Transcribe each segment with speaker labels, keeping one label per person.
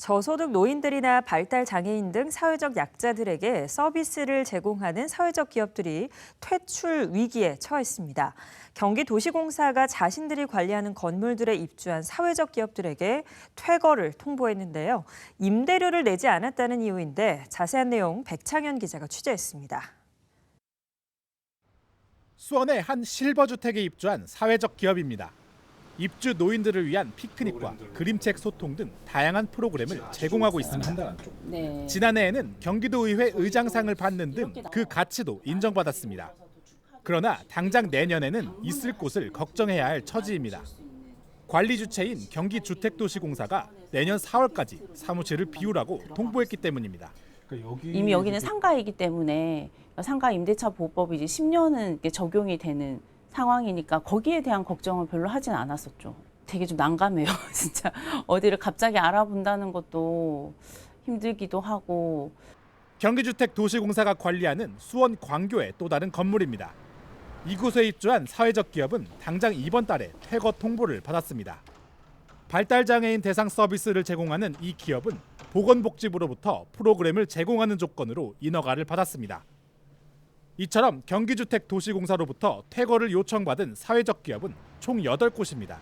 Speaker 1: 저소득 노인들이나 발달 장애인 등 사회적 약자들에게 서비스를 제공하는 사회적 기업들이 퇴출 위기에 처했습니다. 경기도시공사가 자신들이 관리하는 건물들에 입주한 사회적 기업들에게 퇴거를 통보했는데요. 임대료를 내지 않았다는 이유인데 자세한 내용 백창현 기자가 취재했습니다.
Speaker 2: 수원의 한 실버주택에 입주한 사회적 기업입니다. 입주 노인들을 위한 피크닉과 그림책 소통 등 다양한 프로그램을 제공하고 있습니다.
Speaker 3: 네.
Speaker 2: 지난해에는 경기도의회 의장상을 받는 등 그 가치도 인정받았습니다. 그러나 당장 내년에는 있을 곳을 걱정해야 할 처지입니다. 관리 주체인 경기주택도시공사가 내년 4월까지 사무실을 비우라고 통보했기 때문입니다.
Speaker 3: 이미 여기는 상가이기 때문에 상가 임대차 보호법이 이제 10년은 적용이 되는 상황이니까 거기에 대한 걱정을 별로 하진 않았었죠. 되게 좀 난감해요. 진짜 어디를 갑자기 알아본다는 것도 힘들기도 하고.
Speaker 2: 경기주택도시공사가 관리하는 수원 광교의 또 다른 건물입니다. 이곳에 입주한 사회적 기업은 당장 이번 달에 퇴거 통보를 받았습니다. 발달장애인 대상 서비스를 제공하는 이 기업은 보건복지부로부터 프로그램을 제공하는 조건으로 인허가를 받았습니다. 이처럼 경기주택도시공사로부터 퇴거를 요청받은 사회적 기업은 총 8곳입니다.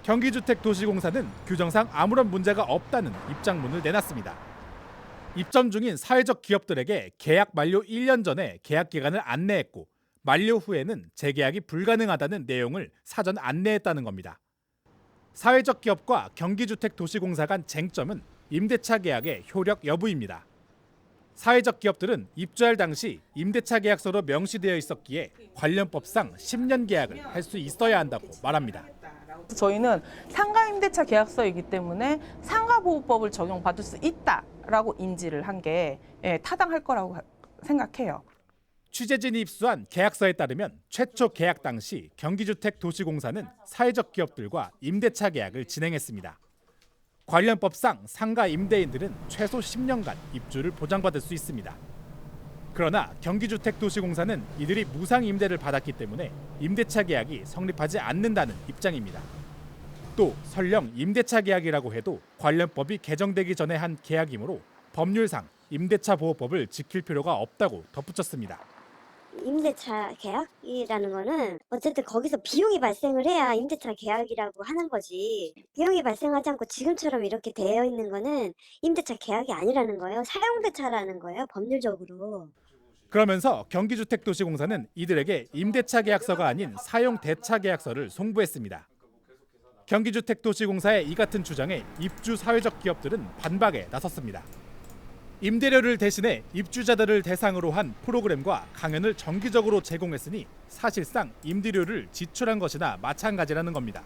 Speaker 2: 경기주택도시공사는 규정상 아무런 문제가 없다는 입장문을 내놨습니다. 입점 중인 사회적 기업들에게 계약 만료 1년 전에 계약 기간을 안내했고 만료 후에는 재계약이 불가능하다는 내용을 사전 안내했다는 겁니다. 사회적 기업과 경기주택도시공사 간 쟁점은 임대차 계약의 효력 여부입니다. 사회적 기업들은 입주할 당시 임대차 계약서로 명시되어 있었기에 관련법상 10년 계약을 할 수 있어야 한다고 말합니다.
Speaker 4: 저희는 상가 임대차 계약서이기 때문에 상가보호법을 적용받을 수 있다라고 인지를 한 게 타당할 거라고 생각해요.
Speaker 2: 취재진이 입수한 계약서에 따르면 최초 계약 당시 경기주택도시공사는 사회적 기업들과 임대차 계약을 진행했습니다. 관련법상 상가 임대인들은 최소 10년간 입주를 보장받을 수 있습니다. 그러나 경기주택도시공사는 이들이 무상 임대를 받았기 때문에 임대차 계약이 성립하지 않는다는 입장입니다. 또 설령 임대차 계약이라고 해도 관련법이 개정되기 전에 한 계약이므로 법률상 임대차 보호법을 지킬 필요가 없다고 덧붙였습니다.
Speaker 5: 임대차 계약이라는 거는 어쨌든 거기서 비용이 발생을 해야 임대차 계약이라고 하는 거지. 비용이 발생하지 않고 지금처럼 이렇게 되어 있는 거는 임대차 계약이 아니라는 거예요. 사용대차라는 거예요, 법률적으로.
Speaker 2: 그러면서 경기주택도시공사는 이들에게 임대차 계약서가 아닌 사용대차 계약서를 송부했습니다. 경기주택도시공사의 이 같은 주장에 입주 사회적 기업들은 반박에 나섰습니다. 임대료를 대신해 입주자들을 대상으로 한 프로그램과 강연을 정기적으로 제공했으니 사실상 임대료를 지출한 것이나 마찬가지라는 겁니다.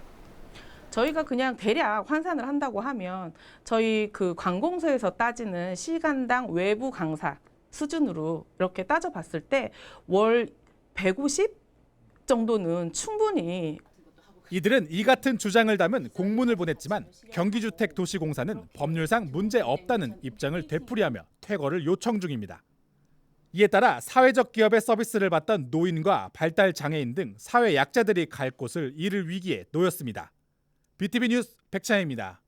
Speaker 4: 저희가 그냥 대략 환산을 한다고 하면 저희 그 관공서에서 따지는 시간당 외부 강사 수준으로 이렇게 따져봤을 때 월 150 정도는 충분히.
Speaker 2: 이들은 이 같은 주장을 담은 공문을 보냈지만 경기주택도시공사는 법률상 문제 없다는 입장을 되풀이하며 퇴거를 요청 중입니다. 이에 따라 사회적 기업의 서비스를 받던 노인과 발달 장애인 등 사회 약자들이 갈 곳을 잃을 위기에 놓였습니다. BTV 뉴스 백찬입니다.